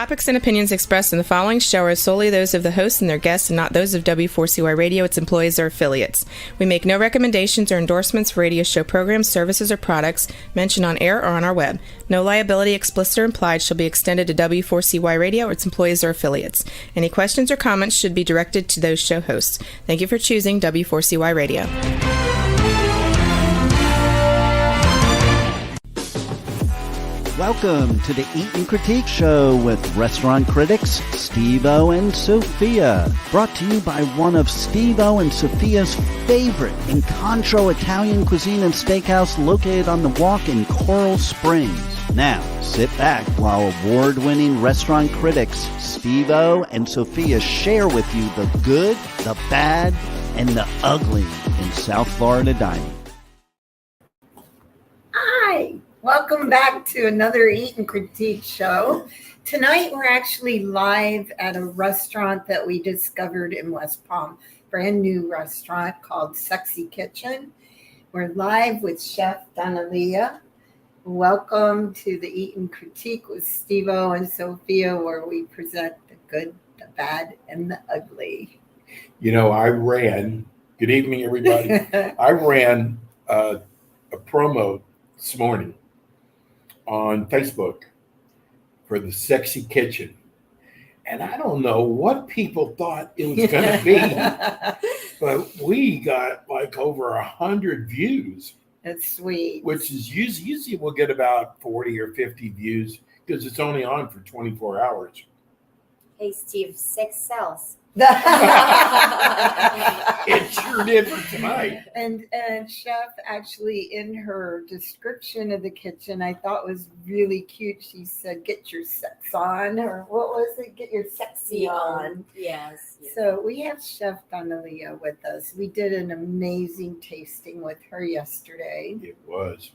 topics and opinions expressed in the following show are solely those of the hosts and their guests and not those of W4CY Radio, its employees, or affiliates. We make no recommendations or endorsements for radio show programs, services, or products mentioned on air or on our web. No liability, explicit or implied, shall be extended to W4CY Radio or its employees or affiliates. Any questions or comments should be directed to those show hosts. Thank you for choosing W4CY Radio. Welcome to the Eat and Critique Show with restaurant critics Steve-O and Sophia. Brought to you by one of Steve-O and Sophia's favorite Incontro Italian cuisine and steakhouse located on the Walk in Coral Springs. Now, sit back while award-winning restaurant critics Steve-O and Sophia share with you the good, the bad, and the ugly in South Florida dining. Hi! Welcome back to another Eat and Critique show. Tonight we're actually live at a restaurant that we discovered in West Palm, brand new restaurant called Sexy Kitchen. We're live with Chef Donelya. Welcome to the Eat and Critique with Steve-O and Sophia, where we present the good, the bad, and the ugly. You know, good evening, everybody. I ran a promo this morning on Facebook for the Sexy Kitchen. And I don't know what people thought it was going to be, but we got like over 100 views. That's sweet. Which is usually we'll get about 40 or 50 views because it's only on for 24 hours. Hey, Steve, sex sells. It sure did for tonight. And Chef, actually, in her description of the kitchen, I thought was really cute. She said, "Get your sex on," or what was it? "Get your sexy on." Yes. So we have Chef Donelya with us. We did an amazing tasting with her yesterday. It was.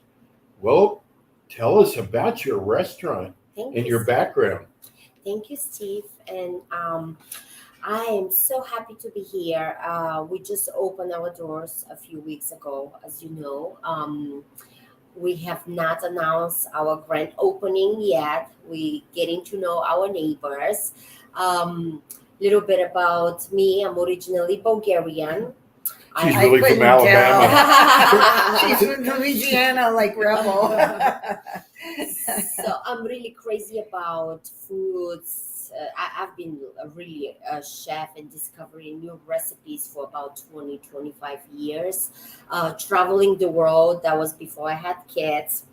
Well, tell us about your restaurant and your background. Thank you, Steve. And I am so happy to be here. We just opened our doors a few weeks ago, as you know. We have not announced our grand opening yet. We're getting to know our neighbors. Little bit about me. I'm originally Bulgarian. She's really from Alabama. She's from Louisiana, like Rebel. So I'm really crazy about foods. I've been really a chef and discovering new recipes for about 25 years. Traveling the world, that was before I had kids.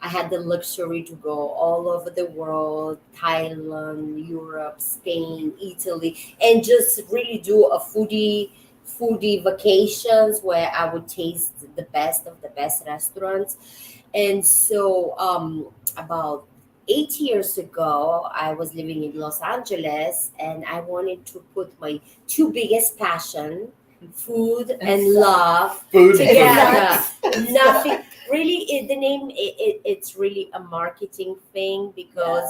I had the luxury to go all over the world, Thailand, Europe, Spain, Italy, and just really do a foodie vacations where I would taste the best of the best restaurants. And so about 8 years ago, I was living in Los Angeles, and I wanted to put my two biggest passion, food and love, together. Nothing really. The name it's really a marketing thing because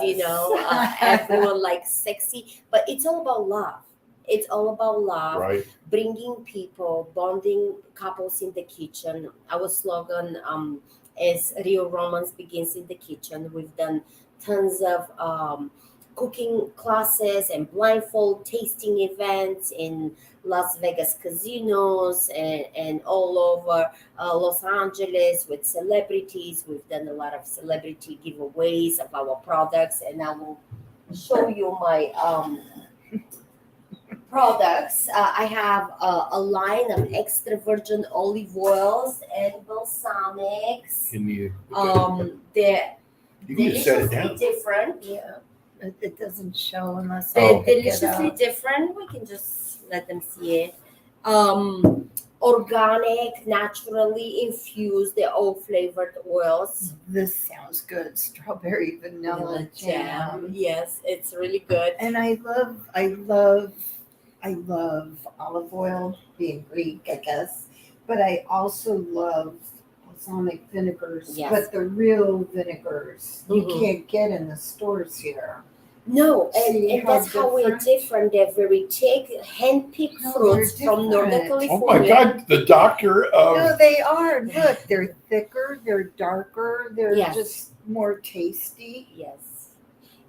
everyone likes sexy, but it's all about love. It's all about love, right? Bringing people, bonding couples in the kitchen. Our slogan is "Real Romance Begins in the Kitchen." We've done tons of cooking classes and blindfold tasting events in Las Vegas casinos and all over Los Angeles with celebrities. We've done a lot of celebrity giveaways of our products, and I will show you my products. I have a line of extra virgin olive oils and balsamics. Can you? They're you can just set it down. Different. Yeah, it doesn't show unless they're deliciously different. We can just let them see it. Organic, naturally infused. They're all flavored oils. This sounds good. Strawberry vanilla jam. Yes, it's really good. And I love olive oil, being Greek, I guess. But I also love balsamic vinegars, but the real vinegars you can't get in the stores here. No, and that's how we're different. They're very thick, hand-picked fruits from Northern California. Oh my God, the doctor of... No, they are. Look, they're thicker, they're darker, they're just more tasty. Yes.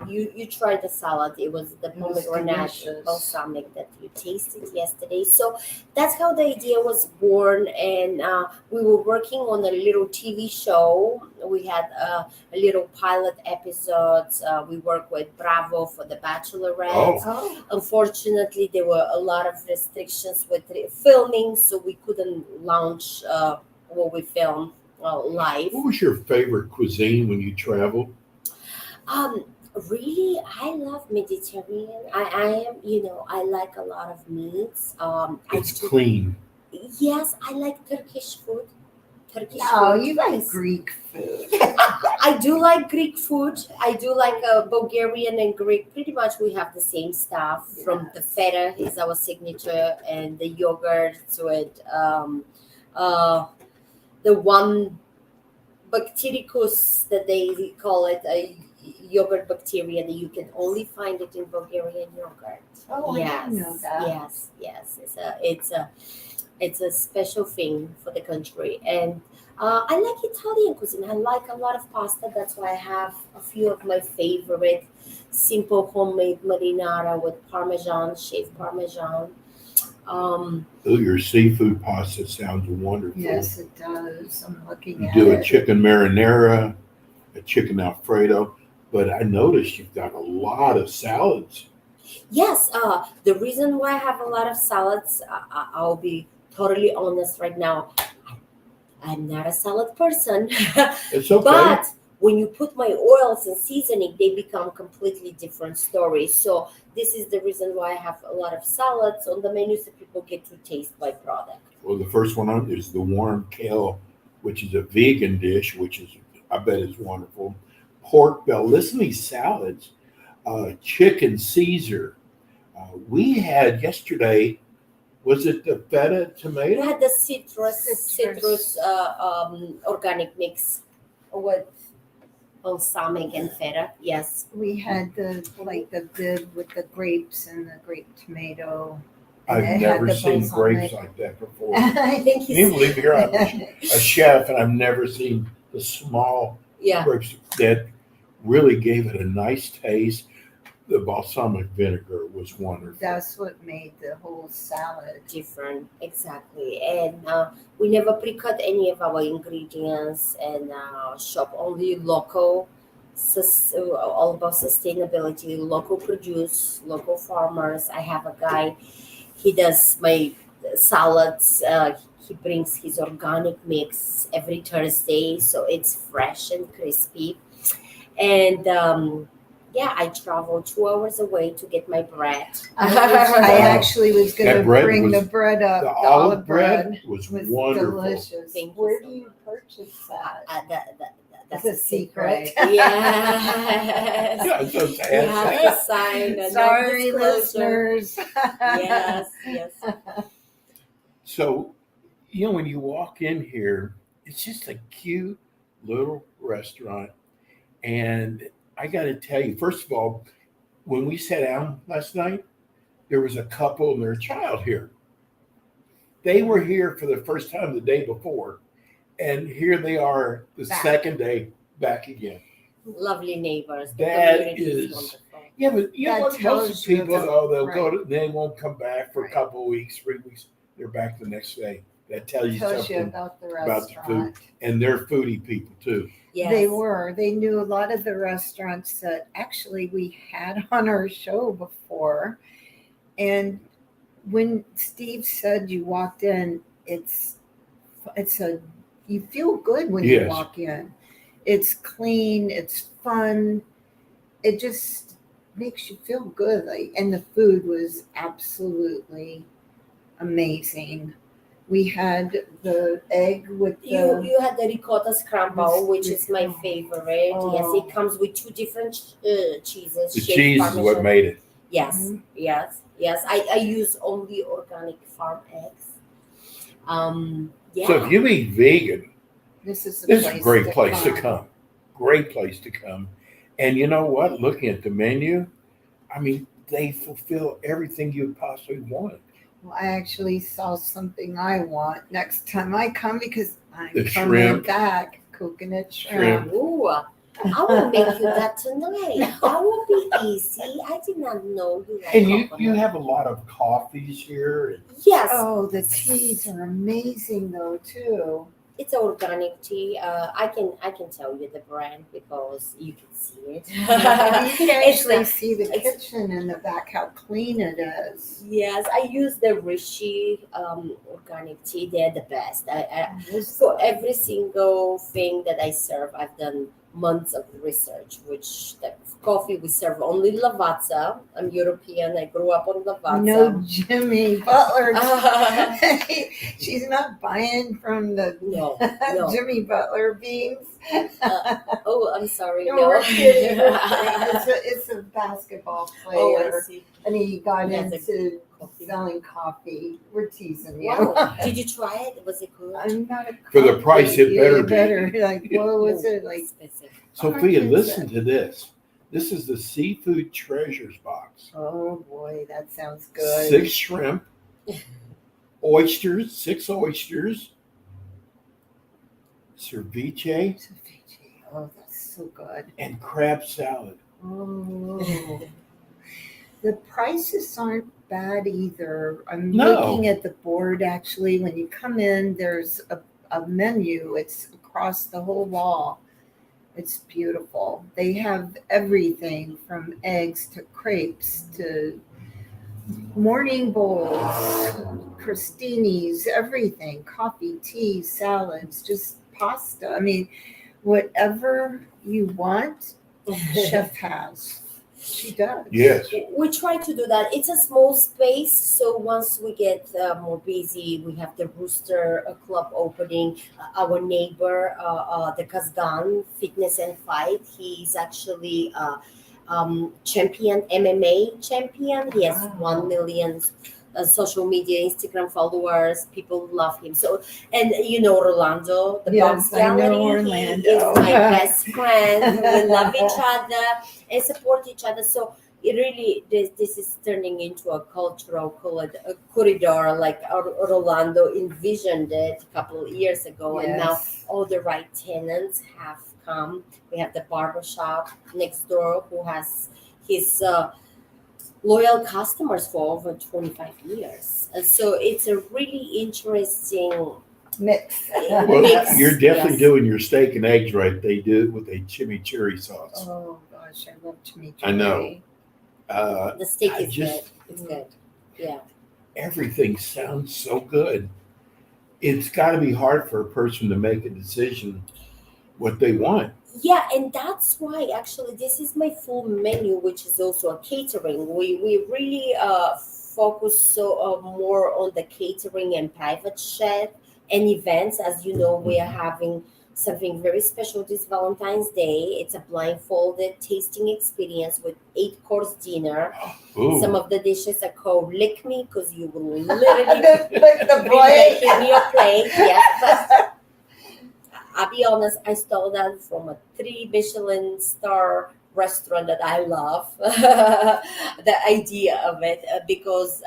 you tried the salad. It was the was pomegranate delicious. balsamic that you tasted yesterday. So that's how the idea was born, and we were working on a little TV show. We had a little pilot episodes. We worked with Bravo for the Bachelorette. Oh, Unfortunately, there were a lot of restrictions with filming, so we couldn't launch what we filmed live. What was your favorite cuisine when you traveled? Um, Really, I love Mediterranean. I am, I like a lot of meats. It's clean. Yes, I like Turkish food. Turkish no, food you like is- Greek food. I do like Greek food. I do like Bulgarian and Greek. Pretty much we have the same stuff. From the feta is our signature, and the yogurt with the one bactericus that they call it a yogurt bacteria that you can only find it in Bulgarian yogurt. Oh, yes, I didn't know that. yes. It's a special thing for the country, and I like Italian cuisine. I like a lot of pasta. That's why I have a few of my favorite simple homemade marinara with Parmesan, shaved Parmesan. Um, Oh, your seafood pasta sounds wonderful. Yes, it does. I'm looking You at do it. a chicken marinara, a chicken Alfredo, but I noticed you've got a lot of salads. Yes, the reason why I have a lot of salads, I'll be totally honest right now. I'm not a salad person, It's okay. but when you put my oils and seasoning, they become completely different stories. So this is the reason why I have a lot of salads on the menu, so people get to taste my product. Well, the first one on is the warm kale, which is a vegan dish, which is, I bet is wonderful. Pork bell. Listen to these salads. Chicken Caesar. We had yesterday, was it the feta We tomato? had the citrus organic mix with balsamic and feta. Yes. We had the bib with the grapes and the grape tomato. I've It had never the seen balsamic. grapes like that before. I think Can you he's, believe here I'm a chef and I've never seen the small yeah. grapes that really gave it a nice taste. The balsamic vinegar was wonderful. That's what made the whole salad. Different, exactly. And we never pre-cut any of our ingredients, and shop only local, all about sustainability, local produce, local farmers. I have a guy, he does my salads. He brings his organic mix every Thursday, so it's fresh and crispy. And yeah, I travel 2 hours away to get my bread. I actually was going That to bread bring was- the bread up. The The olive bread was was wonderful. delicious. Thank you Where so do you purchase that? That's It's a secret. Yes. Yeah, so You have to sign a Sorry, non-disclosure. listeners. Yes. So, when you walk in here, it's just a cute little restaurant. And I got to tell you, first of all, when we sat down last night, there was a couple and their child here. They were here for the first time the day before. And here they are the Back. second day back again. Lovely neighbors. The That community is- wonderful. Yeah, but That what tells most you people, about- they'll right. go to, they won't come back for a Right. couple of weeks, 3 weeks. They're back the next day. That tells you Tells you something. about the about the restaurant. And they're foodie people too. Yes. They were. They knew a lot of the restaurants that actually we had on our show before. And when Steve said you walked in, you feel good when you Yes. walk in. It's clean, it's fun. It just makes you feel good. And the food was absolutely amazing. We had the egg with the You had the ricotta scramble, which is my Oh. favorite. Oh. Yes, it comes with 2 different cheeses. The shaved cheese is what Parmesan. made it. Yes, Mhm. yes. I use only organic farm eggs. Yeah. So if you eat vegan, this is this is a great place to come. Great place to come. And you know what? Looking at the menu, I mean, they fulfill everything you possibly want. Well, I actually saw something I want next time I come because I'm The coming shrimp. back. Coconut shrimp. Shrimp. Ooh, I will make you that tonight. That will be easy. I did not know you like And you coconut. have a lot of coffees here. And Yes, Oh, the teas are amazing though too. it's organic tea. I can tell you the brand because you can see it. You can It's actually not- see the it's- kitchen in the back, how clean it is. Yes, I use the Rishi organic tea. They're the best. This- For every single thing that I serve, I've done months of research. Which type of coffee we serve only Lavazza. I'm European. I grew up on Lavazza. No Jimmy Butler. Uh, She's not buying from the no, no. Jimmy Butler beans. Oh, I'm sorry. No, No. we're kidding. We're kidding. It's a basketball Oh, I player, see. and he got He has a into coffee. selling coffee. We're teasing you. Wow. Did you try it? Was it good? I'm not a For the coffee- price, it yeah, better be. Like, what was it like? Expensive. Sophia, $100. listen to this. This is the Seafood Treasures box. Oh boy, that sounds good. 6 shrimp, oysters, 6 oysters, ceviche, Oh, that's so good. and crab salad. Oh. The prices aren't bad either. I'm No. looking at the board actually. When you come in, there's a menu. It's across the whole wall. It's beautiful. They have everything from eggs to crepes to morning bowls, crostinis, everything, coffee, tea, salads, just pasta. I mean, whatever you want, Chef has. She does. Yes. We try to do that. It's a small space, so once we get more busy, we have the Rooster Club opening. Our neighbor, the Kazgan Fitness and Fight, he's actually champion, MMA champion. He has Wow. 1 million social media, Instagram followers. People love him. So, and you know Orlando, the Yes, Box I know Gallery. Orlando. He is my best friend. We love each other and support each other. So it really this is turning into a cultural corridor like Orlando envisioned it a couple of years ago, and now Yes. all the right tenants have come. We have the barber shop next door who has his loyal customers for over 25 years. And so it's a really interesting Mix. Well, Mix, you're definitely yes. doing your steak and eggs right. They do it with a chimichurri sauce. Oh gosh, I love chimichurri. I know. the steak I is just- good. It's good. Yeah. Everything sounds so good. It's got to be hard for a person to make a decision what they want. Yeah, and that's why actually this is my full menu, which is also a catering. We really focus so more on the catering and private chef and events. As you know, we are having something very special this Valentine's Day. It's a blindfolded tasting experience with 8-course dinner. Ooh. Some of the dishes are called "Lick Me" because you will literally Like the be blade. licking your plate. Yes, but I'll be honest, I stole that from a 3 Michelin star restaurant that I love. The idea of it because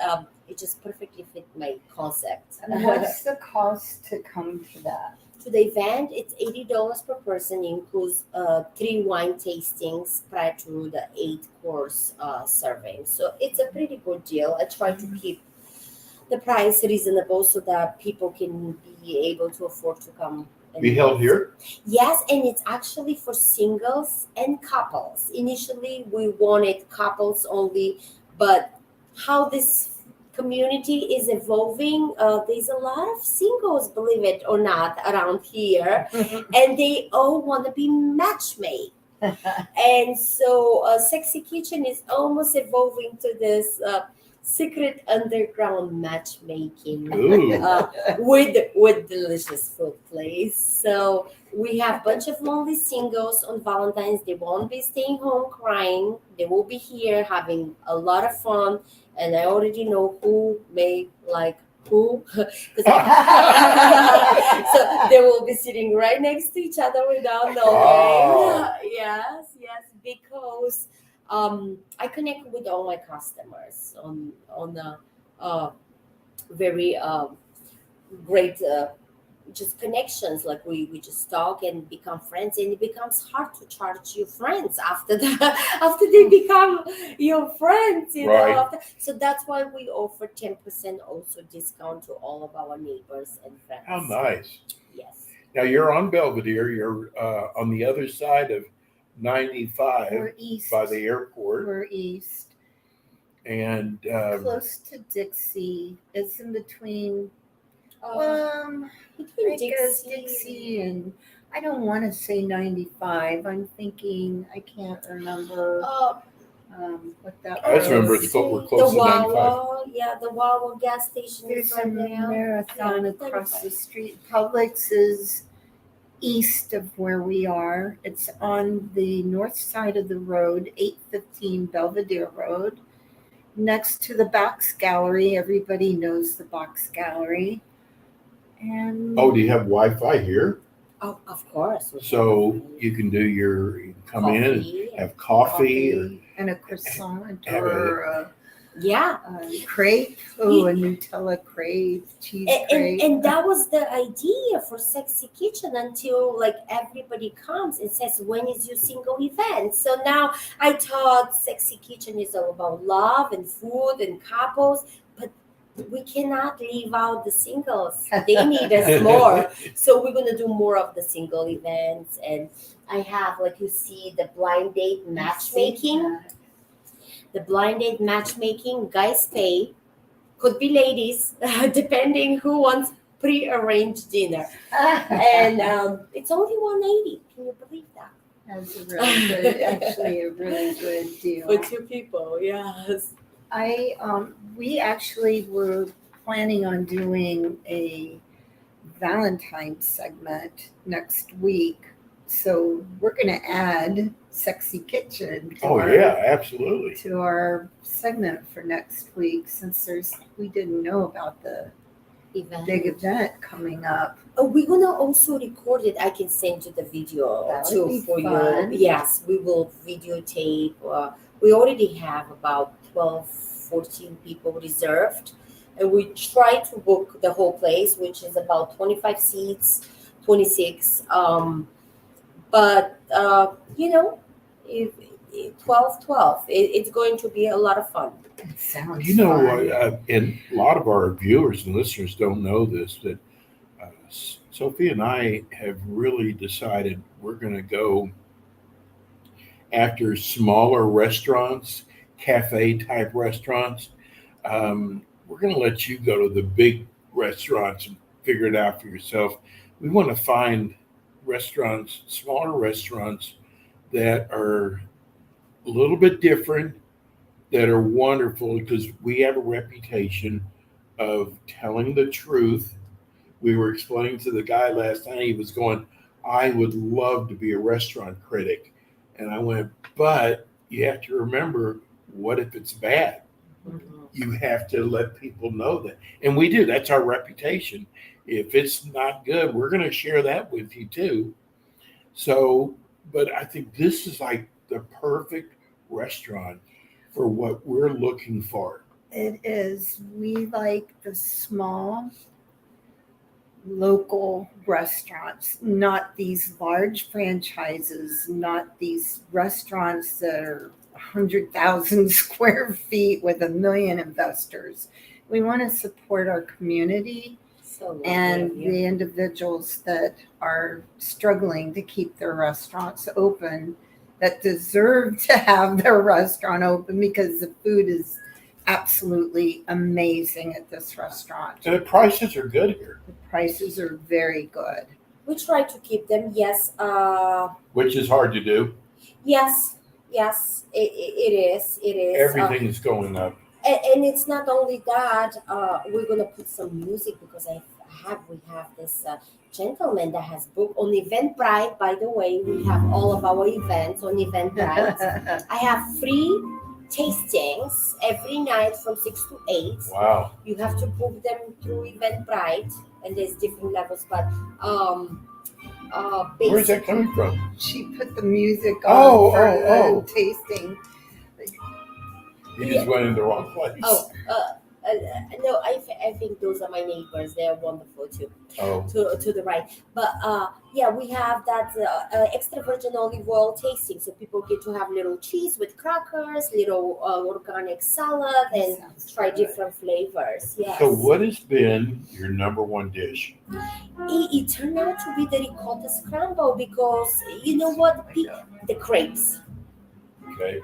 it just perfectly fit my concept. What's the cost to come to that? To the event, it's $80 per person. It includes 3 wine tastings prior to the 8-course serving. So it's a pretty good deal. I try to keep the price reasonable so that people can be able to afford to come. And Be held here? Yes, and it's actually for singles and couples. Initially, we wanted couples only, but how this community is evolving, there's a lot of singles, believe it or not, around here, and they all want to be matchmade. And so, Sexy Kitchen is almost evolving to this secret underground matchmaking Ooh. with delicious food place. So we have a bunch of lonely singles on Valentine's. They won't be staying home crying. They will be here having a lot of fun. And I already know who may like who. 'Cause so they will be sitting right next to each other without knowing. Oh. Yes, because I connect with all my customers on a very great just connections, like we just talk and become friends, and it becomes hard to charge your friends after after they become your friends, you Right. know. So that's why we offer 10% also discount to all of our neighbors and friends. How nice. Yes. Now you're on Belvedere. You're on the other side of 95 We're east. by the airport, We're east. and Close to Dixie. It's in between, Between I guess Dixie and, I don't want to say 95. I'm thinking, I can't remember what that I just remember was. it's we're the close to 95. Wawa, yeah, the Wawa gas station There's is a right there. marathon Yeah, across 95. the street. Publix is east of where we are. It's on the north side of the road, 815 Belvedere Road, next to the Box Gallery. Everybody knows the Box Gallery. And Oh, do you have Wi-Fi here? Oh, of course. So you can do you come in and have coffee. and a croissant have or a Yeah. crepe. Oh, a Nutella crepe, cheese crepe. And that was the idea for Sexy Kitchen until like everybody comes and says, when is your single event? So now I thought Sexy Kitchen is all about love and food and couples, but we cannot leave out the singles. They need us more. So we're going to do more of the single events. And I have, like you see, the blind date matchmaking. The blind date matchmaking, guys pay, could be ladies, depending who wants pre-arranged dinner. And it's only $180. Can you believe that? That's a really good, actually a really good deal. For two people, yes. We actually were planning on doing a Valentine's segment next week. So we're going to add Sexy Kitchen Absolutely. to our segment for next week, since we didn't know about the big event coming up. Oh, we're gonna also record it. I can send you the video That would too be for fun. you. Yes, we will videotape. We already have about 12, 14 people reserved, and we try to book the whole place, which is about 25 seats, 26. But if 12, it's going to be a lot of fun. It sounds You know, fun. and a lot of our viewers and listeners don't know this, that Sophia and I have really decided we're going to go after smaller restaurants, cafe type restaurants. We're going to let you go to the big restaurants and figure it out for yourself. We want to find restaurants, smaller restaurants that are a little bit different, that are wonderful, because we have a reputation of telling the truth. We were explaining to the guy last night, he was going, I would love to be a restaurant critic. And I went, but you have to remember, what if it's bad? Mm-hmm. You have to let people know that. And we do. That's our reputation. If it's not good, we're going to share that with you too. So, but I think this is like the perfect restaurant for what we're looking for. It is. We like the small local restaurants, not these large franchises, not these restaurants that are 100,000 square feet with 1 million investors. We want to support our community and the individuals that are struggling to keep their restaurants open, that deserve to have their restaurant open, because the food is absolutely amazing at this restaurant. And the prices are good here. The prices are very good. We try to keep them, yes. Which is hard to do. Yes, it is. It is. Everything is going up. And it's not only that. We're gonna put some music, because we have this gentleman that has booked on Eventbrite. By the way, we have all of our events on Eventbrite. I have free tastings every night from 6 to 8. Wow. You have to book them through Eventbrite, and there's different levels, but Where's that coming from? She put the music on for the tasting. You just went in the wrong place. No, I think those are my neighbors. They're wonderful too. Oh, To the right. But yeah, we have that extra virgin olive oil tasting, so people get to have little cheese with crackers, little organic salad, and Sounds try good. different flavors. Yes. so what has been your number one dish? It turned out to be the ricotta scramble because you know what? The crepes. Okay.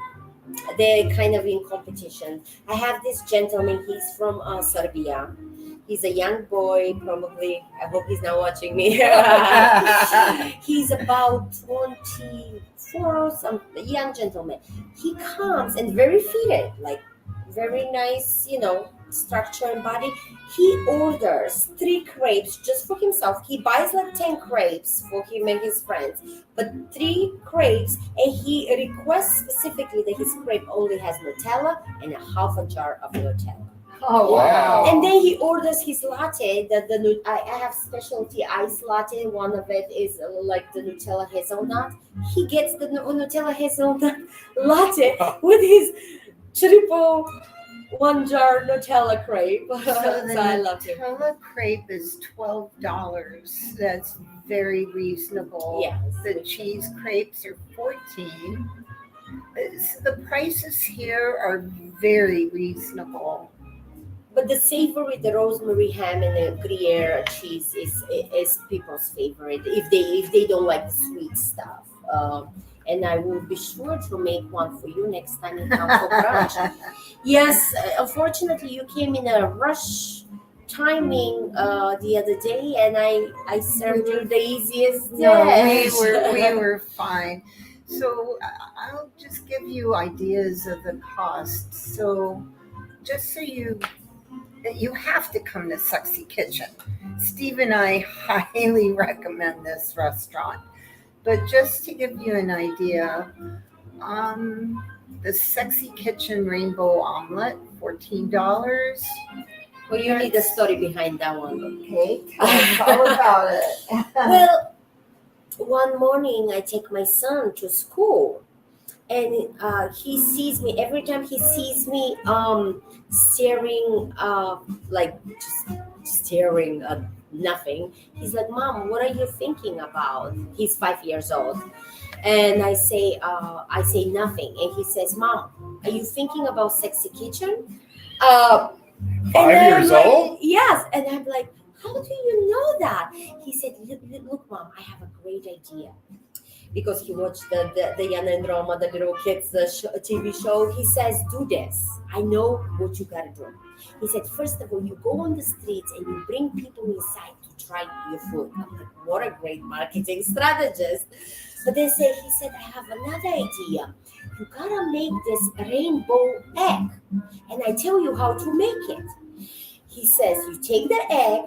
They're kind of in competition. I have this gentleman. He's from Serbia. He's a young boy, probably. I hope he's not watching me. He's about 24 or something, a young gentleman. He comes and very fitted, like very nice, structure and body. He orders 3 crepes just for himself. He buys like 10 crepes for him and his friends, but 3 crepes, and he requests specifically that his crepe only has Nutella and a half a jar of Nutella. Oh, Wow. wow. And then he orders his latte. I have specialty ice latte. One of it is like the Nutella hazelnut. He gets the Nutella hazelnut latte with his triple 1 jar Nutella crepe. So So the I love it. Nutella crepe is $12. That's very reasonable. Yes. The cheese crepes are $14. So the prices here are very reasonable. But the savory, the rosemary ham and the Gruyere cheese is people's favorite if they don't like the sweet stuff. And I will be sure to make one for you next time you come for brunch. Yes, unfortunately, you came in a rush timing the other day, and I served you the easiest No, dish. we were fine. So I'll just give you ideas of the cost. So just so you have to come to Sexy Kitchen. Steve and I highly recommend this restaurant. But just to give you an idea, the Sexy Kitchen Rainbow Omelet, $14. Well, you need the story behind that one. Okay, tell us all about it. Well, one morning I take my son to school, and he sees me every time he sees me staring like just staring at nothing. He's like, "Mom, what are you thinking about?" He's 5 years old, and I say nothing, and he says, "Mom, are you thinking about Sexy Kitchen?" And 5 then years I'm like, old? Yes, and I'm like, "How do you know that?" He said, Look, Mom, I have a great idea." Because he watched the Yana and Roma, the little kids TV show. He says, "Do this. I know what you gotta do." He said, "First of all, you go on the streets and you bring people inside to try your food." I'm like, what a great marketing strategist. But then he said, "I have another idea. You gotta make this rainbow egg. And I tell you how to make it." He says, "You take the egg,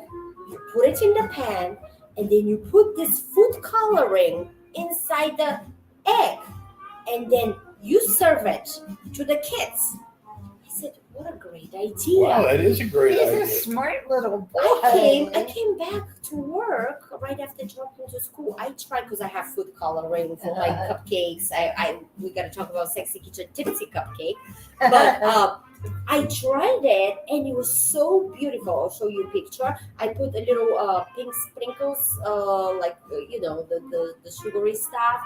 you put it in the pan, and then you put this food coloring inside the egg, and then you serve it to the kids." I said, "What a great idea." Wow, that is a great He's idea. a smart little boy. I came back to work right after dropping to school. I tried because I have food coloring for like cupcakes. We gotta talk about Sexy Kitchen Tipsy cupcake. But I tried it and it was so beautiful. I'll show you a picture. I put a little pink sprinkles, the sugary stuff,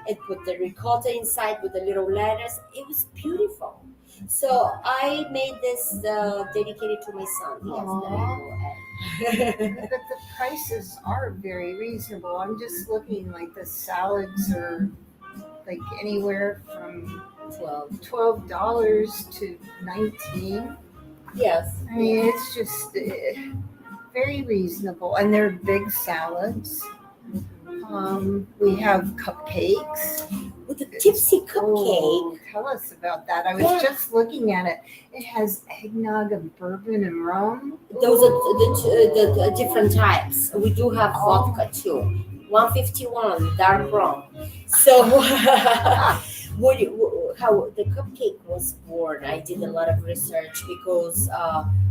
and put the ricotta inside with the little lettuce. It was beautiful. So I made this dedicated to my son. Yes, But the prices are very reasonable. I'm just looking, like the salads are like anywhere from $12 to $19. Yes. I mean, it's just very reasonable, and they're big salads. We have cupcakes. With the tipsy cupcake. Oh, tell us about that. I was just looking at it. It has eggnog and bourbon and rum. Those are the different types. We do have vodka too. 151 dark rum. So how the cupcake was born, I did a lot of research because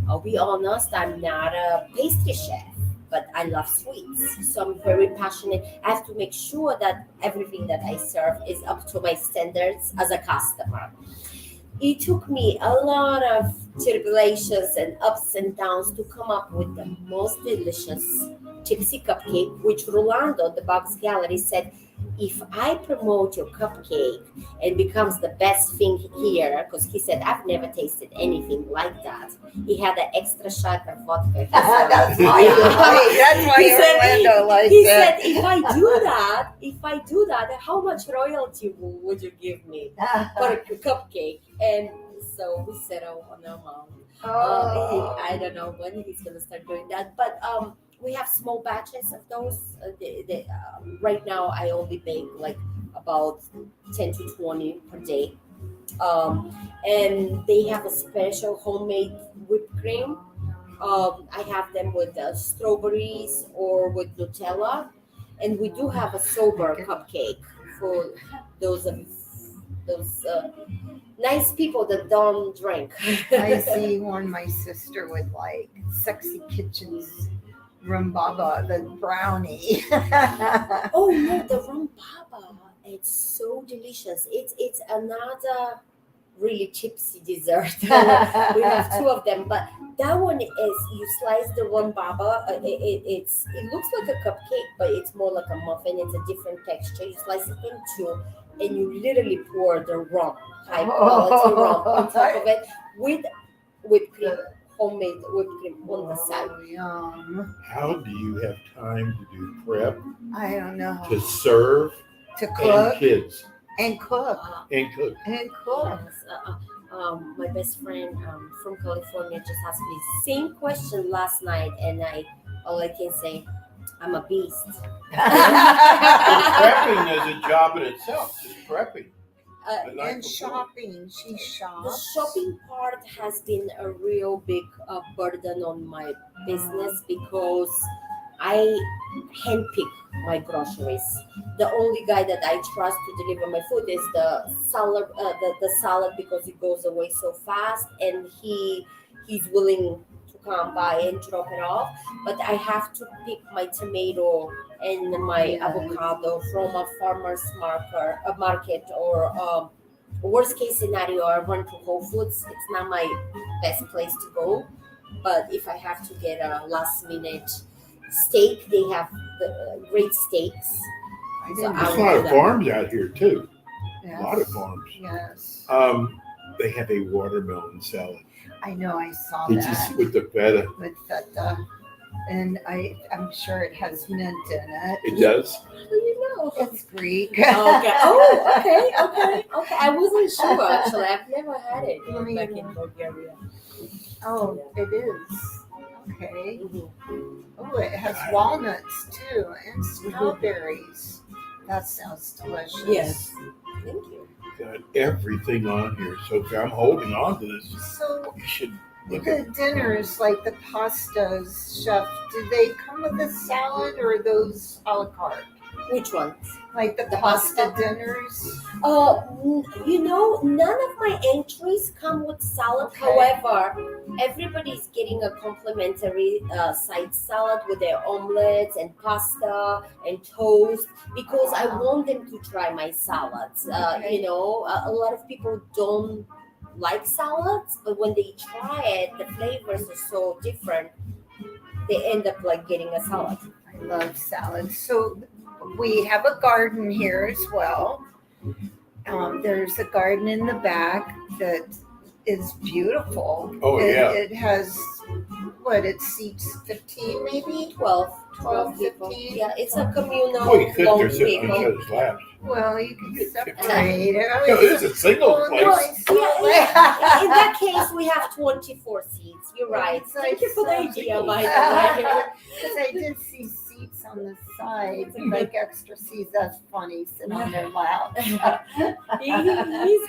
I'll be honest, I'm not a pastry chef, but I love sweets. So I'm very passionate. I have to make sure that everything that I serve is up to my standards as a customer. it took me a lot of tribulations and ups and downs to come up with the most delicious gypsy cupcake, which Rolando, the Box Gallery, said, if I promote your cupcake and becomes the best thing here, because he said, I've never tasted anything like that. He had an extra shot of vodka. That's why Orlando likes he it. said, if I do that, how much royalty would you give me for a cupcake? And so we settled on a amount. I don't know when he's gonna start doing that, but we have small batches of those. Right now, I only bake like about 10 to 20 per day, and they have a special homemade whipped cream. I have them with strawberries or with Nutella, and we do have a sober cupcake for those nice people that don't drink. I see one my sister would like, Sexy Kitchen's Rumbaba, the brownie. Oh no, the rumbaba! It's so delicious. It's another really chipsy dessert. We have two of them, but that one is you slice the rumbaba. It looks like a cupcake, but it's more like a muffin. It's a different texture. You slice it in two, and you literally pour the rum, high quality rum, on top of it with whipped cream. Homemade whipped cream on the side. Yum. How do you have time to do prep, I don't know. to serve, To and cook kids, and cook and cook? Yes, my best friend from California just asked me the same question last night, and all I can say, I'm a beast. Prepping is a job in itself, just prepping. The night and before. shopping. She The shops. shopping part has been a real big burden on my business because I handpick my groceries. The only guy that I trust to deliver my food is the salad, the salad, because it goes away so fast, and he's willing to come by and drop it off. But I have to pick my tomato and my Yes. avocado from a farmer's market, or worst case scenario, I run to Whole Foods. It's not my best place to go, but if I have to get a last minute steak, they have the great steaks. I So didn't I There's a would lot do of that. farms out here too. Yes. A lot of farms. Yes. They have a watermelon salad. I know, I saw It's that just with the feta. with feta. And I'm sure it has mint in it. It does. How do you know? It's Greek. Okay. Oh, okay. I wasn't sure actually. I've never had it back in Bulgaria. Oh, it is. Okay. Mhm. Oh, it has walnuts too and strawberries. That sounds delicious. Yes. Thank you. Got everything on here. So I'm holding on to this. So You should look the at dinners, like the pastas, chef, do they come with a salad or are those a la carte? Which ones? Like the The pasta pasta? dinners? None of my entries come with salad. Okay. However, everybody's getting a complimentary side salad with their omelets and pasta and toast, because I want them to try my salads. Okay. A lot of people don't like salads, but when they try it, the flavors are so different. They end up like getting a salad. I love salads. So we have a garden here as well. There's a garden in the back that is beautiful. Oh, yeah. It has, it seats 15 maybe? 12 12, people. 15? Yeah, it's a communal Well, you could. long They're sitting on each table. other's laps. Well, you can It's separate it. No, it's a single Oh, place. no, it's Yeah, in that case, we have 24 seats. You're right. It's Thank you for the like idea, 17. by the way. Because I did see seats on the side, like extra seats. That's funny, sitting on their lap. He's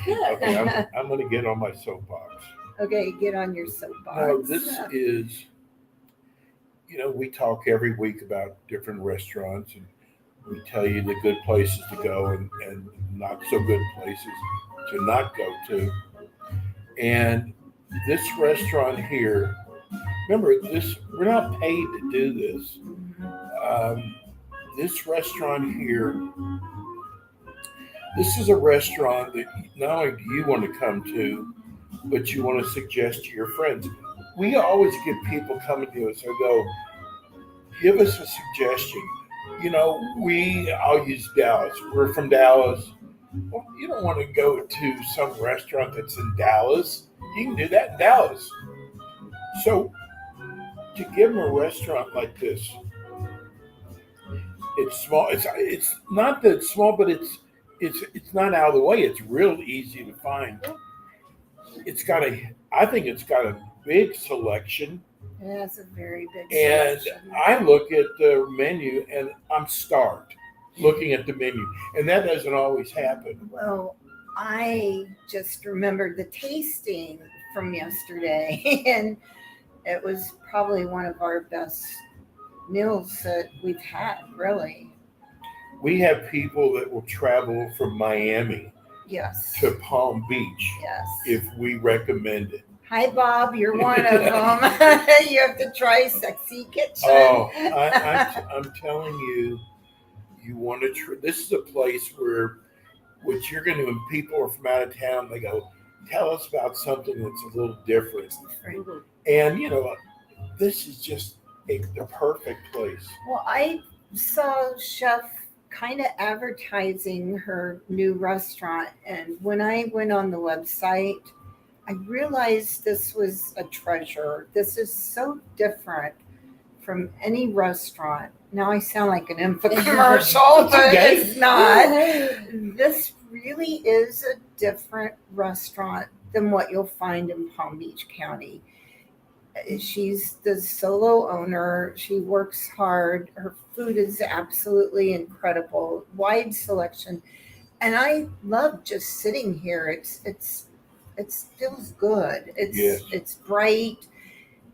good. Okay, I'm going to get on my soapbox. Okay, get on your soapbox. Now, this is, we talk every week about different restaurants, and we tell you the good places to go and not so good places to not go to. And this restaurant here, remember this, we're not paid to do this. This restaurant here, this is a restaurant that not only do you want to come to, but you want to suggest to your friends. We always get people coming to us and go, give us a suggestion. I'll use Dallas. We're from Dallas. Well, you don't want to go to some restaurant that's in Dallas. You can do that in Dallas. So to give them a restaurant like this, it's small. It's not that it's small, but it's not out of the way. It's real easy to find. I think it's got a big selection. It has a very big And selection. I look at the menu and I'm starved looking at the menu. And that doesn't always happen. Well, I just remembered the tasting from yesterday, and it was probably one of our best meals that we've had, really. We have people that will travel from Miami Yes. to Palm Beach Yes. if we recommend it. Hi, Bob. You're one of them. You have to try Sexy Kitchen. Oh, I'm telling you, you want to try. This is a place where what you're going to, when people are from out of town, they go, tell us about something that's a little different. And, this is just the perfect place. Well, I saw Chef kind of advertising her new restaurant, and when I went on the website, I realized this was a treasure. This is so different from any restaurant. Now I sound like an infomercial, but Okay. it's not. This really is a different restaurant than what you'll find in Palm Beach County. She's the solo owner. She works hard. Her food is absolutely incredible. Wide selection. And I love just sitting here. It feels good. It's bright.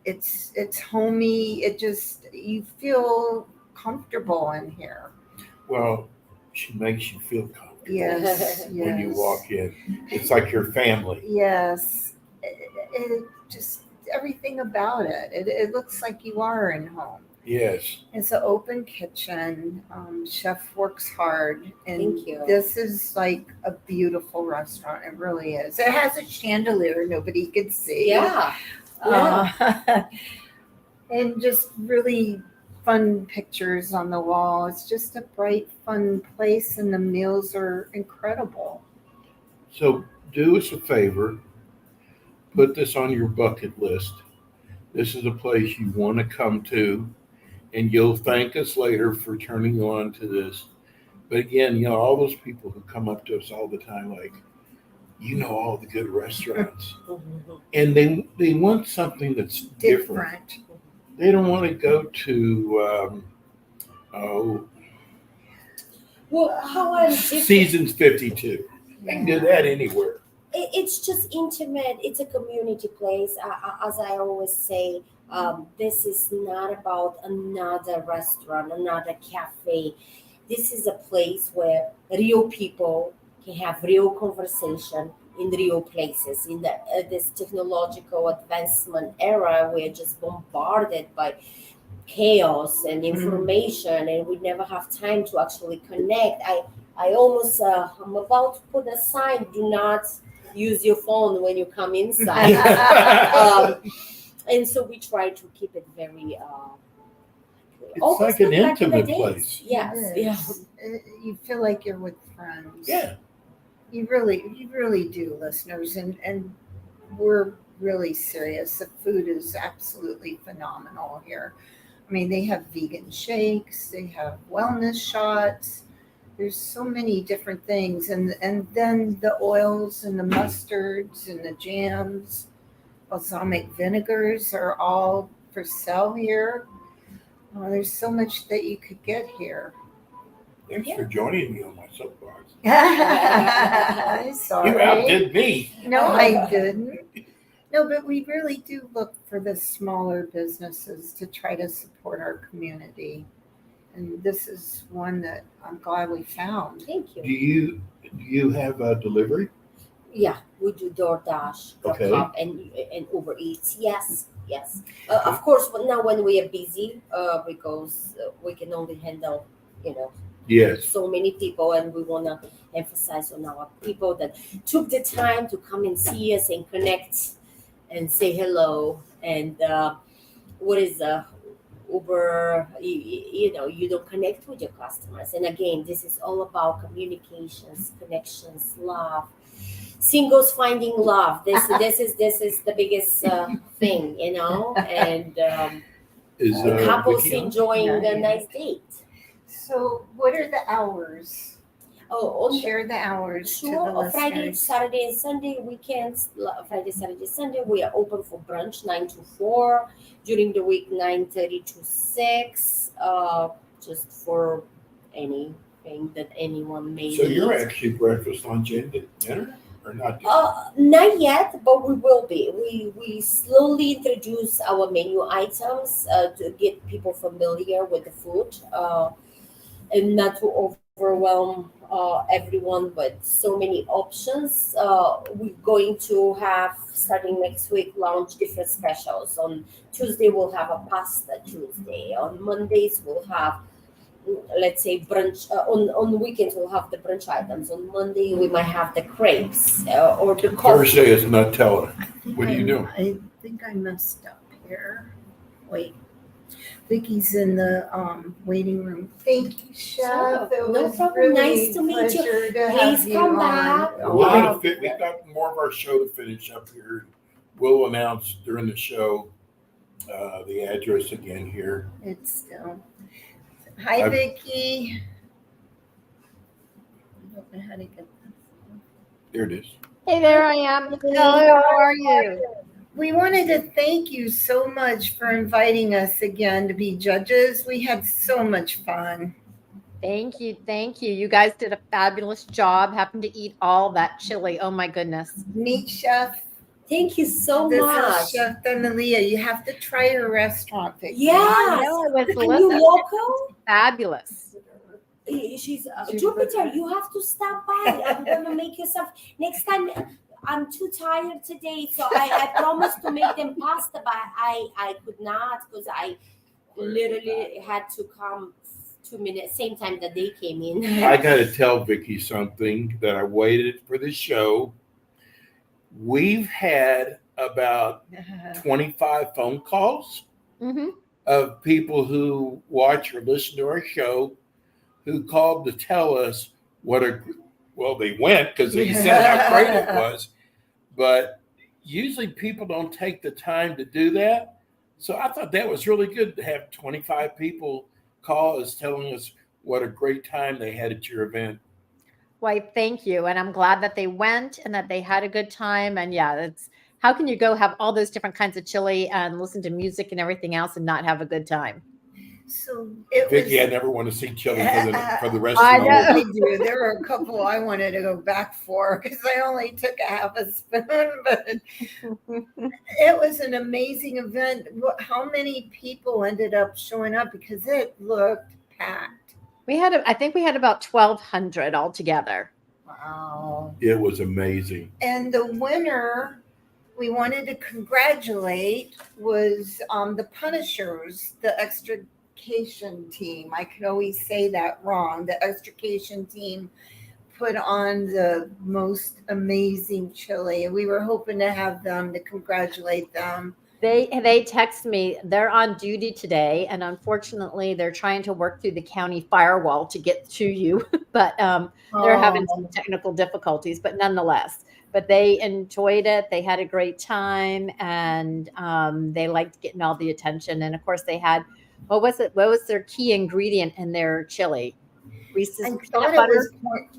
It's homey. You feel comfortable in here. Well, she makes you feel comfortable Yes. when you walk in. It's like your family. Yes. It just everything about it. It looks like you are in home. Yes. It's an open kitchen. Chef works hard. And Thank you. This is like a beautiful restaurant. It really is. It has a chandelier nobody could see. Yeah. And just really fun pictures on the wall. It's just a bright, fun place, and the meals are incredible. So do us a favor. Put this on your bucket list. This is a place you want to come to, and you'll thank us later for turning you on to this. But again, all those people who come up to us all the time, like, all the good restaurants, and they want something that's different. They don't want to go to Well, how I'm different. Seasons 52. They can do that anywhere. It's just intimate. It's a community place. As I always say, this is not about another restaurant, another cafe. This is a place where real people can have real conversation in real places. In this technological advancement era, we're just bombarded by chaos and information, and we never have time to actually connect. I almost, I'm about to put a sign, do not use your phone when you come inside. And so we try to keep it very It's like an intimate place. Yes. You feel like you're with friends. Yeah. You really do, listeners, and we're really serious. The food is absolutely phenomenal here. I mean, they have vegan shakes, they have wellness shots. There's so many different things, and then the oils and the mustards and the jams, balsamic vinegars are all for sale here. There's so much that you could get here. Thanks for joining me on my soapbox. I'm sorry. You outdid me. No, I didn't. No, but we really do look for the smaller businesses to try to support our community. And this is one that I'm glad we found. Thank you. Do you have a delivery? Yeah, we do DoorDash, Okay. and Uber Eats. Yes. Of course, but now when we are busy, because we can only handle, Yes. so many people, and we want to emphasize on our people that took the time to come and see us and connect and say hello. And what is Uber, you don't connect with your customers. And again, this is all about communications, connections, love. Singles finding love. This is the biggest thing, and Is couples Vicky on? enjoying a Yeah. nice date. So what are the hours? Oh, Share the hours to the sure. Friday, listeners. Saturday, and Sunday weekends. Friday, Saturday, Sunday. We are open for brunch 9 to 4. During the week 9:30 to 6. Just for anything that anyone may So need. you're actually breakfast, lunch, and dinner, or not? Not yet, but we will be. We slowly introduce our menu items to get people familiar with the food, and not to overwhelm everyone with so many options. We're going to have, starting next week, launch different specials. On Tuesday we'll have a pasta Tuesday. On Mondays we'll have, let's say, brunch. On the weekends we'll have the brunch items. On Monday we might have the crepes or the coffee. Thursday is Nutella. What are you doing? I think I messed up here. Wait. Vicky's in the waiting room. Thank you, Chef. Sure. It No was problem. really Nice to meet you. pleasure to Please have you come on. back. Oh, We're wow. gonna fit. We've got more of our show to finish up here. We'll announce during the show the address again here. It's still. Hi, I've- Vicky. I don't know how to get this. There it is. Hey, there I am. Hello, how are you? We wanted to thank you so much for inviting us again to be judges. We had so much fun. Thank you. Thank you. You guys did a fabulous job. Happened to eat all that chili. Oh my goodness. Meet Chef. Thank you so This much. is Chef Donelya. You have to try her restaurant, Vicky. Yes. I know, I was Are you listening. local? Fabulous. She's Jupiter. You have to stop by. I'm gonna make you some next time. I'm too tired today, so I promised to make them pasta, but I could not because I literally had to come 2 minutes same time that they came in. I got to tell Vicky something that I waited for the show. We've had about 25 phone calls Mm-hmm. of people who watch or listen to our show who called to tell us they went because they said how great it was. But usually people don't take the time to do that. So I thought that was really good to have 25 people call us telling us what a great time they had at your event. Why, thank you. And I'm glad that they went and that they had a good time. And yeah, it's how can you go have all those different kinds of chili and listen to music and everything else and not have a good time? So it Vicky, I was. never want to see chili for the rest I of the know. week. I do. There were a couple I wanted to go back for because I only took a half a spoon, but it was an amazing event. How many people ended up showing up because it looked packed? I think we had about 1,200 altogether. Wow. It was amazing. And the winner we wanted to congratulate was the Punishers, the extrication team. I could always say that wrong. The extrication team put on the most amazing chili. And we were hoping to have them to congratulate them. They text me, they're on duty today, and unfortunately they're trying to work through the county firewall to get to you, but they're having some technical difficulties, but nonetheless, but they enjoyed it. They had a great time, and they liked getting all the attention. And of course they had, what was their key ingredient in their chili? Reese's peanut butter.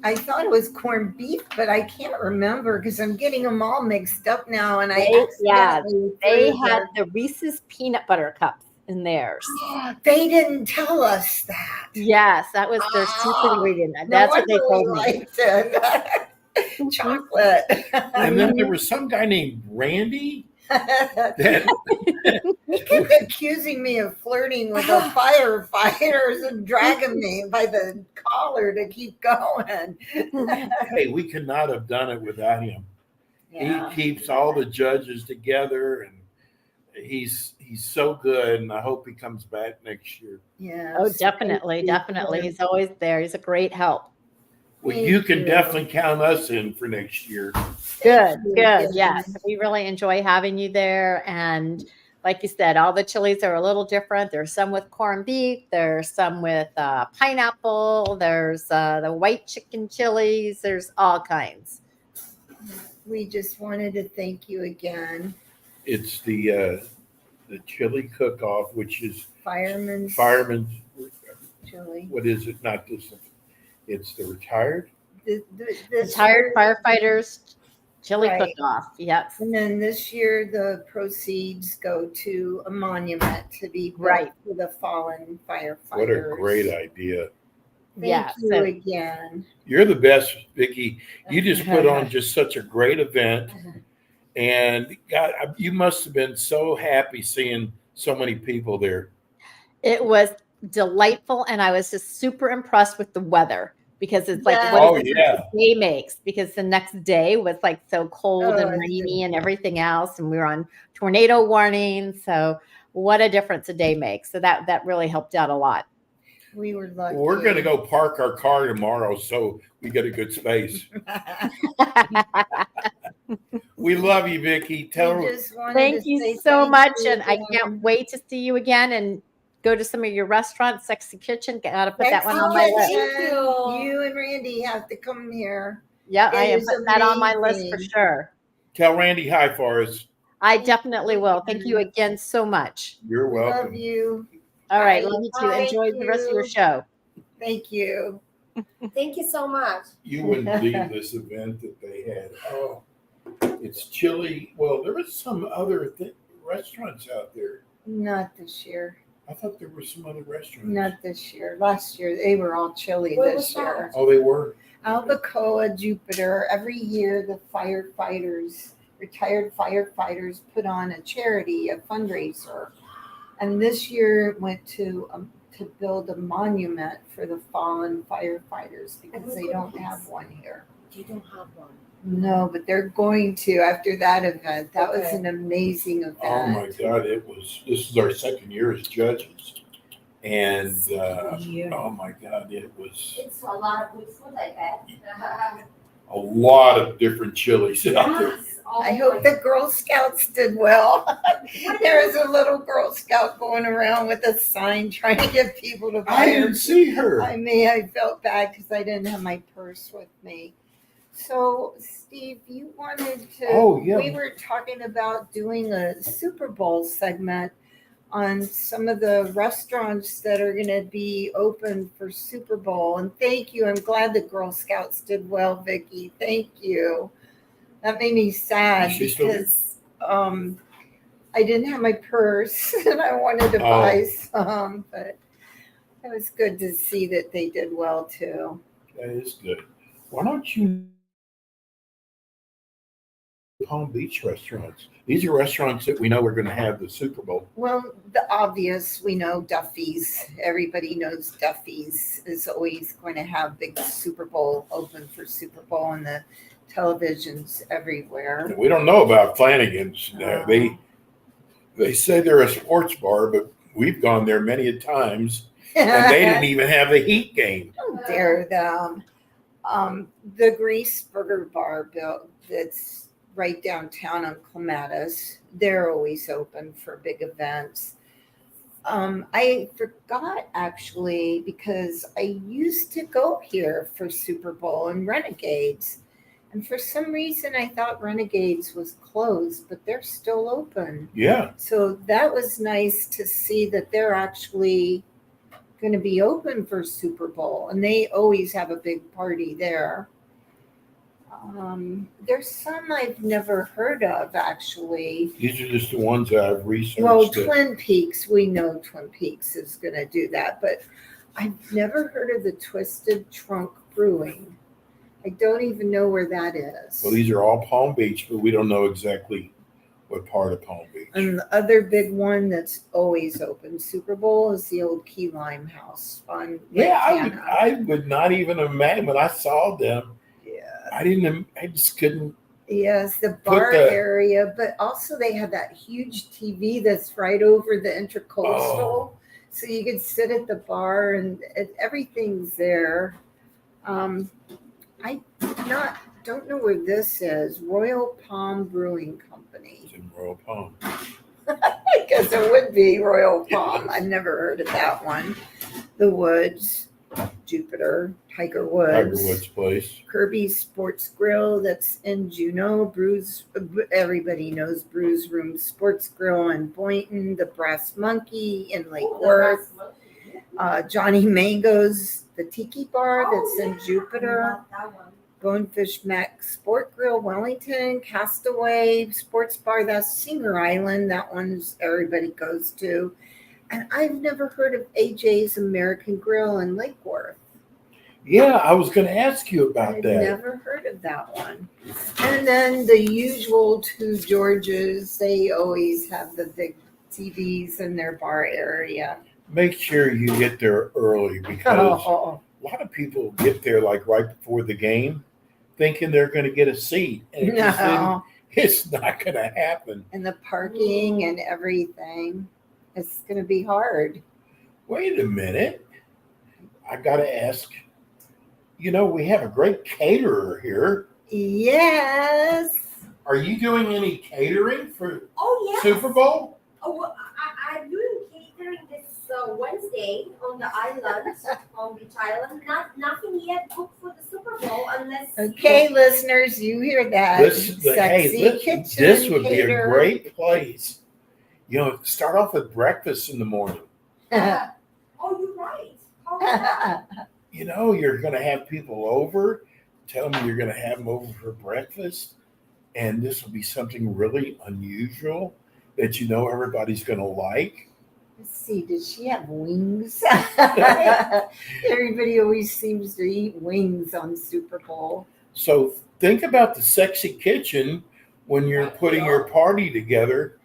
I thought it was corned beef, but I can't remember because I'm getting them all mixed up now. And They had the Reese's peanut butter cups in theirs. They didn't tell us that. Yes, that was their secret ingredient. That's what they told me. Liked it. Chocolate. And then there was some guy named Randy that He kept accusing me of flirting with the firefighters and dragging me by the collar to keep going. hey, we could not have done it without him. Yeah. He keeps all the judges together, and he's he's so good, and I hope he comes back next year. Yeah. Oh, definitely. He's always there. He's a great help. Well, Thank you can you. definitely count us in for next year. Good. you. Yes. We really enjoy having you there. And like you said, all the chilies are a little different. There's some with corned beef. There's some with pineapple. There's the white chicken chilies. There's all kinds. We just wanted to thank you again. It's the chili cook-off, which is Fireman's chili. What is it? Not this. It's the retired. Retired firefighters chili Right. cook-off. Yes. And then this year, the proceeds go to a monument to be built Right. for the fallen firefighters. What a great idea. Thank you So- again. You're the best, Vicki. You just put on just such a great event. And God, you must have been so happy seeing so many people there. It was delightful, and I was just super impressed with the weather because it's like Yeah. what Oh, a difference yeah. the day makes, because the next day was like so cold Oh, and it's rainy and everything else, and we were on tornado warning. So what a difference a day makes. So that really helped out a lot. We were lucky. We're going to go park our car tomorrow so we get a good space. We love you, Vicki. Tell her. Thank you so much, and I can't wait to see you again and go to some of your restaurants. Sexy Kitchen, gotta put that one on my list. Thank you. You and Randy have to come here. Yeah, I It am is putting that on my list for amazing. sure. Tell Randy hi for us. I definitely will. Thank you again so much. You're welcome. Love you. All right, Bye. love you too. Bye. Enjoy the rest of your Thank show. Thank you. Thank you so much. You wouldn't believe this event that they had. Oh, it's chili. Well, there was some other restaurants out there. Not this year. I thought there were some other restaurants. Not this year. Last year they were all chilly. Where This was year. Oh, they were? Albacoa, Jupiter. Every year the firefighters, retired firefighters, put on a charity, a fundraiser, and this year it went to build a monument for the fallen firefighters because they don't have one here. You don't have one. No, but they're going to after that event. That was Okay. an amazing event. Oh my God! This is our second year as judges, and oh my God, it was It's a lot of good food, I bet. a lot of different chilies out there. Yes. Oh I hope my- the Girl Scouts did well. There was a little Girl Scout going around with a sign trying to get people to buy I her. didn't see her. I felt bad because I didn't have my purse with me. So, Steve, you wanted to. Oh, yeah. We were talking about doing a Super Bowl segment on some of the restaurants that are going to be open for Super Bowl. And thank you. I'm glad the Girl Scouts did well, Vicki. Thank you. That made me sad She's still- because I didn't have my purse and I wanted to Oh. buy some, but it was good to see that they did well too. That is good. Why don't you Palm Beach restaurants? These are restaurants that we know are going to have the Super Bowl. Well, the obvious, we know Duffy's. Everybody knows Duffy's is always going to have big Super Bowl open for Super Bowl and the televisions everywhere. And we don't know about Flanagan's. They say they're a sports bar, but we've gone there many a times, and they didn't even have a heat game. How dare them. The Grease Burger Bar built that's right downtown on Clematis. They're always open for big events. I forgot actually because I used to go here for Super Bowl and Renegades. And for some reason I thought Renegades was closed, but they're still open. Yeah. So that was nice to see that they're actually going to be open for Super Bowl, and they always have a big party there. There's some I've never heard of, actually. These are just the ones that I've researched. Well, that- Twin Peaks, we know Twin Peaks is going to do that, but I've never heard of the Twisted Trunk Brewing. I don't even know where that is. well, these are all Palm Beach, but we don't know exactly what part of Palm Beach. And the other big one that's always open, Super Bowl, is the old Key Lime House on Yeah, Lantana. I would not even imagine when I saw them. Yeah. I just couldn't Yes, the Put bar the- area, but also they have that huge TV that's right over the intercoastal. Oh. So you could sit at the bar and everything's there. I don't know where this is. Royal Palm Brewing Company. It's in Royal Palm. I guess it would be Royal Palm. I've never heard of that one. The Woods, Jupiter, Tiger Woods. Tiger Woods Place. Kirby's Sports Grill that's in Juneau. Brews, everybody knows Brews Room Sports Grill in Boynton. The Brass Monkey in Lake Worth. Johnny Mango's, the Tiki Bar that's in Jupiter. Bonefish Mac Sport Grill, Wellington. Castaway Sports Bar, that's Singer Island. That one's everybody goes to. And I've never heard of AJ's American Grill in Lake Worth. Yeah, I was going to ask you about I've that. never heard of that one. And then the usual two Georges, they always have the big TVs in their bar area. Make sure you get there early because a lot of people get there like right before the game thinking they're going to get a seat. And it's not going to happen. And the parking and everything. It's going to be hard. Wait a minute. I got to ask. You know, we have a great caterer here. Yes. Are you doing any catering for yes. Super Bowl? Oh, well, I'm doing catering this Wednesday on the island, on Beach Island. Nothing yet booked for the Super Bowl unless. Okay, listeners, you hear that? Kitchen this would cater. be a great place. You know, start off with breakfast in the morning. Oh, you're right. Oh, You know, you're going to have people over. Tell them you're going to have them over for breakfast. And this will be something really unusual that you know everybody's going to like. Let's see, does she have wings? Everybody always seems to eat wings on Super Bowl. So think about the sexy kitchen when you're putting your party together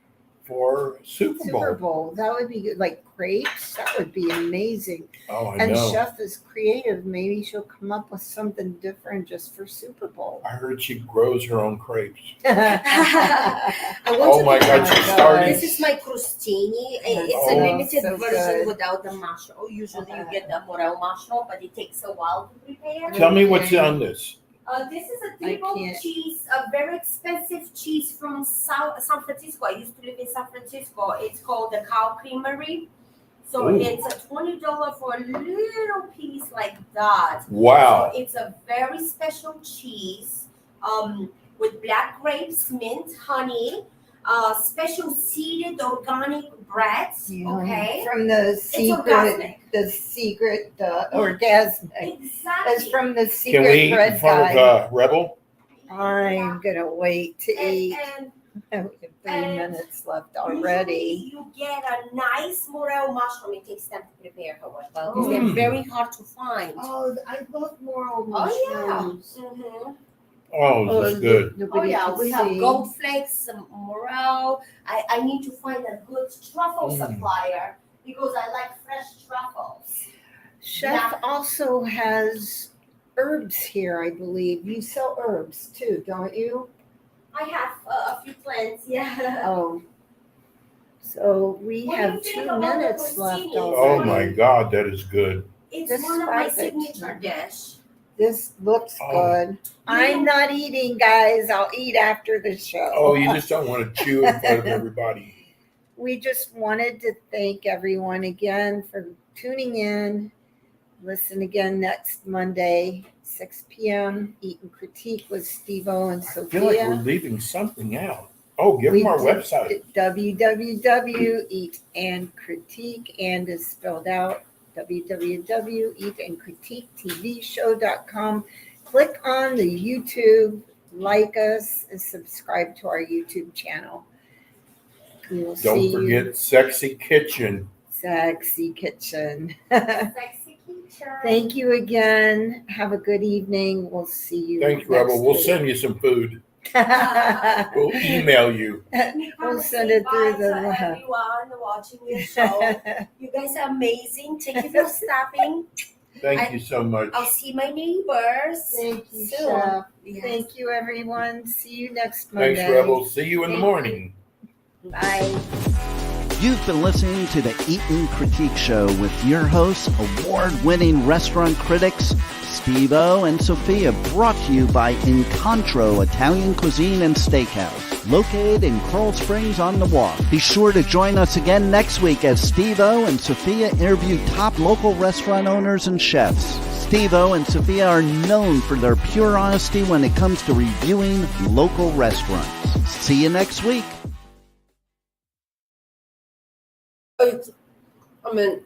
for Super Bowl. Super Bowl, that would be good. Like crepes, that would be amazing. Oh, I And know. Chef is creative. Maybe she'll come up with something different just for Super Bowl. I heard she grows her own crepes. I want Oh to my do God, that. she's starting. This is my crostini. It's Oh. a limited So version good. without the mushroom. Usually you get the morel mushroom, but it takes a while to prepare. Tell me what's on this. This is a I table can't- cheese, a very expensive cheese from San Francisco. I used to live in San Francisco. It's called the Cow Creamery. So Ooh. it's a $20 for a little piece like that. Wow. So it's a very special cheese with black grapes, mint, honey, special seeded organic breads. Yeah. Okay. From the orgasmic. orgasmic. Exactly. That's from the Can secret we eat in bread front guy. of Rebel? I'm gonna wait to eat. And We have 3 and minutes left usually already. you get a nice morel mushroom. It takes time to prepare, however, because Oh. they're very hard to find. Oh, I love morel Oh, yeah. mushrooms. Mhm. Oh, this is good. Oh Nobody yeah, can we have see. gold flakes, some morel. I need to find a good truffle Mm. supplier because I like fresh truffles. Chef Yeah. also has herbs here, I believe. You sell herbs too, don't you? I have a few plants, yeah. Oh. So we What do have you think 2 about the minutes left crostini? Oh already. my God, that is good. It's This one of my is perfect. signature dish. This looks Oh. good. I'm not eating, guys. I'll eat after the show. Oh, you just don't want to chew in front of everybody. We just wanted to thank everyone again for tuning in. Listen again next Monday, 6 p.m. Eat and Critique with Steve-O and I feel like we're Sophia. leaving something out. Oh, give them our website. www.eatandcritique and is spelled out www.eatandcritiquetvshow.com. Click on the YouTube, like us, and subscribe to our YouTube channel. We will see Don't you. forget Sexy Kitchen. Sexy Kitchen. Sexy teacher. Thank you again. Have a good evening. We'll see you. Thanks, Rebel. We'll send you some food. We'll email you. We'll send it through Bye the to everyone watching your show. You guys are amazing. Thank you for stopping. Thank you so much. I'll see my neighbors. Thank you, soon. Chef. Yes. Thank you, everyone. See you next Monday. Thanks, Rebel. See you in the Thank morning. Bye. You've been listening to the Eatin' Critique Show with your hosts, award-winning restaurant critics Steve-O and Sophia, brought to you by Incontro Italian Cuisine and Steakhouse, located in Coral Springs on the Walk. Be sure to join us again next week as Steve-O and Sophia interview top local restaurant owners and chefs. Steve-O and Sophia are known for their pure honesty when it comes to reviewing local restaurants. See you next week. I mean,